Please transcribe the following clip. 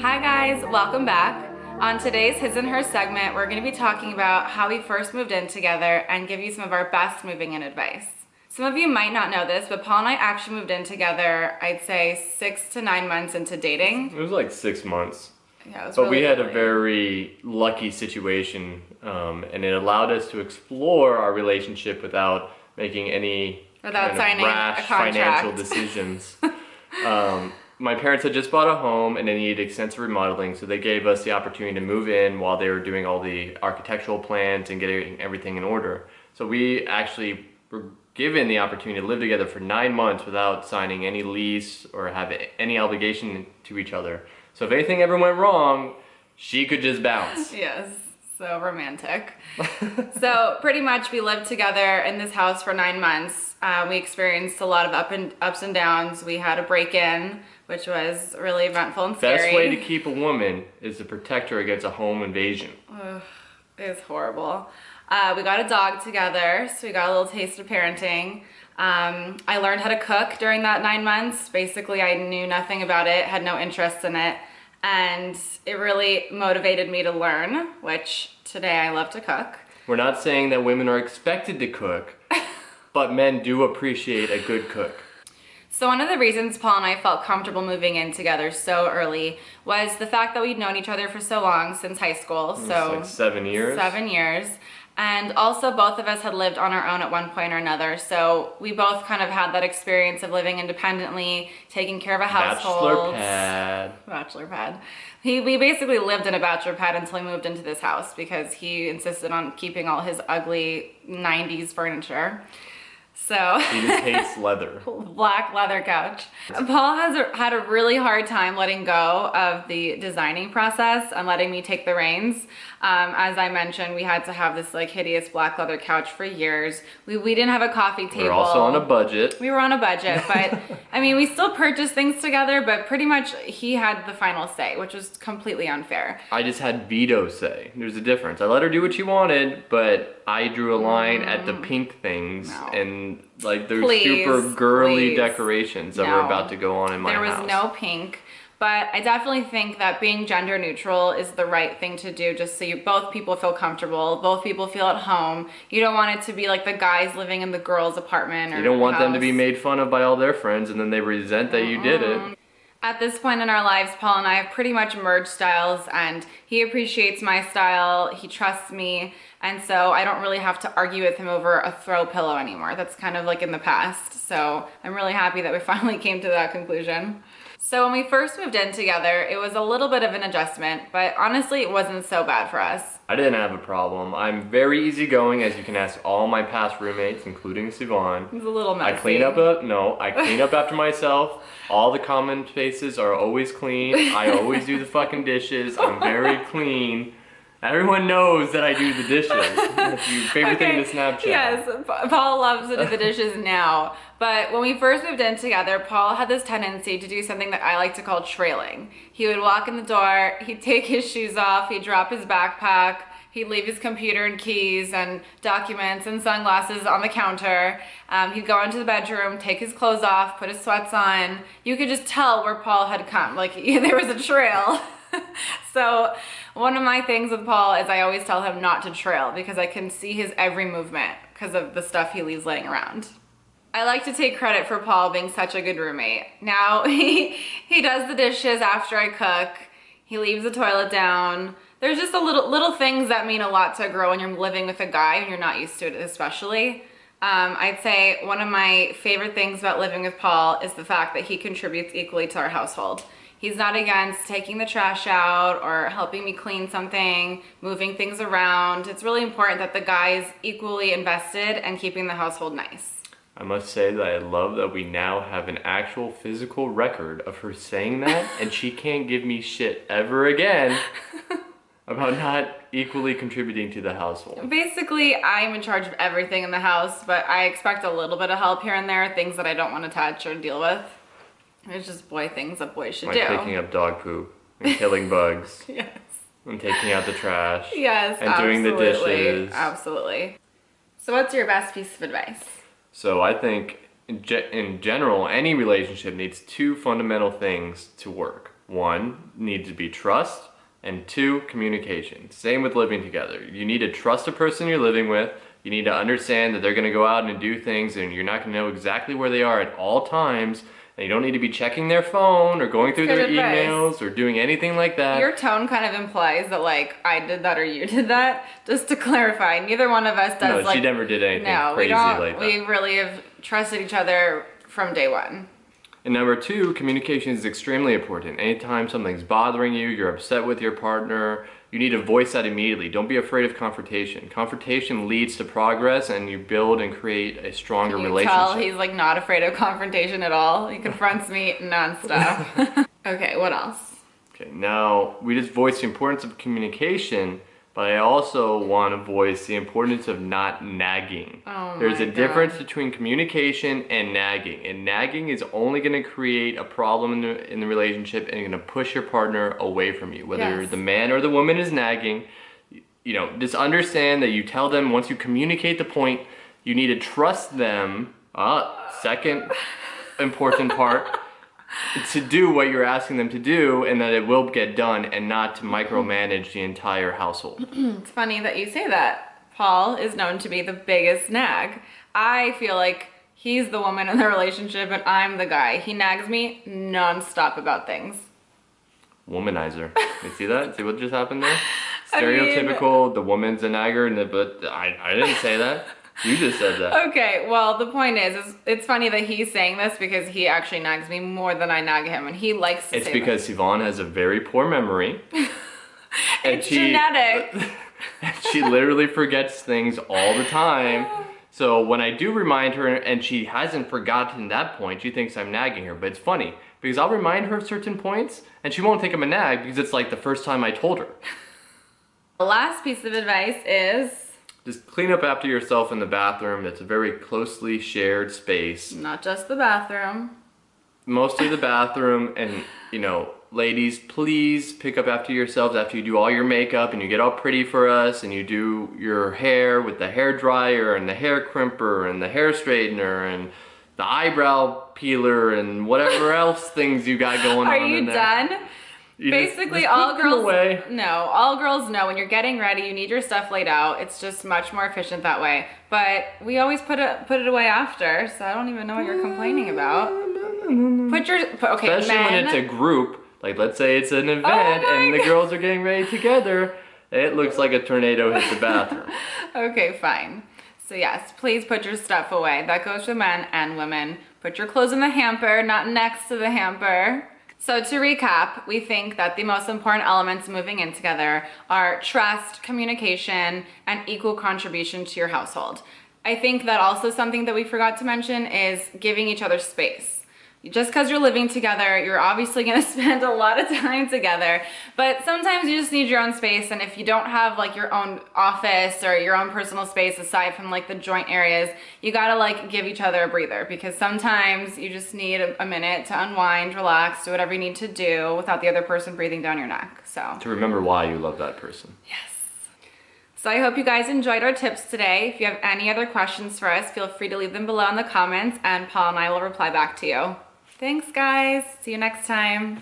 Hi guys, welcome back. On today's His and Her segment, we're going to be talking about how we first moved in together and give you some of our best moving in advice. Some of you might not know this, but Paul and I actually moved in together, I'd say 6 to 9 months into dating. It was like 6 months. Yeah, it was but really we had early. a very lucky situation, and it allowed us to explore our relationship without making any signing rash a contract. financial decisions. My parents had just bought a home and they needed extensive remodeling, so they gave us the opportunity to move in while they were doing all the architectural plans and getting everything in order. So we actually were given the opportunity to live together for 9 months without signing any lease or have any obligation to each other. So if anything ever went wrong, she could just bounce. Yes, so romantic. So pretty much we lived together in this house for 9 months. We experienced a lot of ups and downs. We had a break-in, which was really eventful and scary. Best way to keep a woman is to protect her against a home invasion. Ugh, it was horrible. We got a dog together, so we got a little taste of parenting. I learned how to cook during that 9 months. Basically, I knew nothing about it, had no interest in it, and it really motivated me to learn, which today I love to cook. We're not saying that women are expected to cook, but men do appreciate a good cook. So one of the reasons Paul and I felt comfortable moving in together so early was the fact that we'd known each other for so long, since high school. So like 7 years. 7 years. And also both of us had lived on our own at one point or another. So we both kind of had that experience of living independently, taking care of a household. Bachelor pad. We basically lived in a bachelor pad until he moved into this house because he insisted on keeping all his ugly 90s furniture. So He just hates leather. Black leather couch. Paul had a really hard time letting go of the designing process and letting me take the reins. As I mentioned, we had to have this like hideous black leather couch for years. We didn't have a coffee table. We were also on a budget. We were on a budget, but I mean, we still purchased things together, but pretty much he had the final say, which was completely unfair. I just had veto say. There's a difference. I let her do what she wanted, but I drew a line at the pink things and like those super girly decorations that were about to go on in my house. There was no pink. But I definitely think that being gender neutral is the right thing to do, just so both people feel comfortable, both people feel at home. You don't want it to be like the guys living in the girls' apartment or you don't want house. them to be made fun of by all their friends and then they resent that you did it. At this point in our lives, Paul and I have pretty much merged styles, and he appreciates my style, he trusts me, and so I don't really have to argue with him over a throw pillow anymore. That's kind of like in the past, so I'm really happy that we finally came to that conclusion. So when we first moved in together, it was a little bit of an adjustment, but honestly, it wasn't so bad for us. I didn't have a problem. I'm very easygoing, as you can ask all my past roommates, including Siobhan. It was a little messy. I clean up after myself. All the common spaces are always clean. I always do the fucking dishes. I'm very clean. Everyone knows that I do the dishes. That's your favorite thing to Snapchat. Yes, Paul loves to do the dishes now. But when we first moved in together, Paul had this tendency to do something that I like to call trailing. He would walk in the door, he'd take his shoes off, he'd drop his backpack, he'd leave his computer and keys and documents and sunglasses on the counter. He'd go into the bedroom, take his clothes off, put his sweats on. You could just tell where Paul had come. Like, there was a trail. So one of my things with Paul is I always tell him not to trail because I can see his every movement because of the stuff he leaves laying around. I like to take credit for Paul being such a good roommate. Now he does the dishes after I cook. He leaves the toilet down. There's just a little things that mean a lot to a girl when you're living with a guy and you're not used to it, especially. I'd say one of my favorite things about living with Paul is the fact that he contributes equally to our household. He's not against taking the trash out or helping me clean something, moving things around. It's really important that the guy is equally invested in keeping the household nice. I must say that I love that we now have an actual physical record of her saying that, and she can't give me shit ever again about not equally contributing to the household. Basically, I'm in charge of everything in the house, but I expect a little bit of help here and there, things that I don't want to touch or deal with. It's just boy things that boys should do. Like picking up dog poop and killing bugs. Yes. And taking out the trash. Yes, and doing the dishes. Absolutely. So what's your best piece of advice? So I think in general, any relationship needs two fundamental things to work. one, needs to be trust, and two, communication. Same with living together. You need to trust the person you're living with. You need to understand that they're going to go out and do things and you're not going to know exactly where they are at all times. And you don't need to be checking their phone or going through their emails or doing anything like that. Your tone kind of implies that like I did that or you did that. Just to clarify, neither one of us does. No, she never did anything crazy like that. We really have trusted each other from day one. And number two, communication is extremely important. Anytime something's bothering you, you're upset with your partner, you need to voice that immediately. Don't be afraid of confrontation. Confrontation leads to progress and you build and create a stronger relationship. Tell he's like not afraid of confrontation at all. He confronts me nonstop. Okay, what else? Okay, now we just voiced the importance of communication, but I also want to voice the importance of not nagging. There's a difference between communication and nagging. And nagging is only going to create a problem in the relationship and going to push your partner away from you. Whether the man or the woman is nagging, you know, just understand that you tell them once you communicate the point, you need to trust them. Second important part. To do what you're asking them to do and that it will get done and not to micromanage the entire household. It's funny that you say that. Paul is known to be the biggest nag. I feel like he's the woman in the relationship and I'm the guy. He nags me nonstop about things. Womanizer. You see that? See what just happened there? Stereotypical, the woman's a nagger, but I didn't say that. You just said that. Okay, well, the point is it's funny that he's saying this because he actually nags me more than I nag him, and he likes to It's because Yvonne has a very poor memory. It's genetic. And she literally forgets things all the time. So when I do remind her and she hasn't forgotten that point, she thinks I'm nagging her. But it's funny because I'll remind her of certain points and she won't think I'm a nag because it's like the first time I told her. The last piece of advice is... just clean up after yourself in the bathroom. It's a very closely shared space. Not just the bathroom. Mostly the bathroom. And, you know, ladies, please pick up after yourselves after you do all your makeup and you get all pretty for us and you do your hair with the hair dryer and the hair crimper and the hair straightener and the eyebrow peeler and whatever else things you got going on in there. Are you done? Basically, all girls know when you're getting ready, you need your stuff laid out. It's just much more efficient that way. But we always put it away after, so I don't even know what you're complaining about. Especially when it's a group, like let's say it's an event and the girls are getting ready together, it looks like a tornado hit the bathroom. Okay, fine. So yes, please put your stuff away. That goes for men and women. Put your clothes in the hamper, not next to the hamper. So to recap, we think that the most important elements moving in together are trust, communication, and equal contribution to your household. I think that also something that we forgot to mention is giving each other space. Just because you're living together, you're obviously going to spend a lot of time together, but sometimes you just need your own space, and if you don't have like your own office or your own personal space aside from like the joint areas, you gotta like give each other a breather because sometimes you just need a minute to unwind, relax, do whatever you need to do without the other person breathing down your neck. So to remember why you love that person. Yes. So I hope you guys enjoyed our tips today. If you have any other questions for us, feel free to leave them below in the comments and Paul and I will reply back to you. Thanks, guys. See you next time.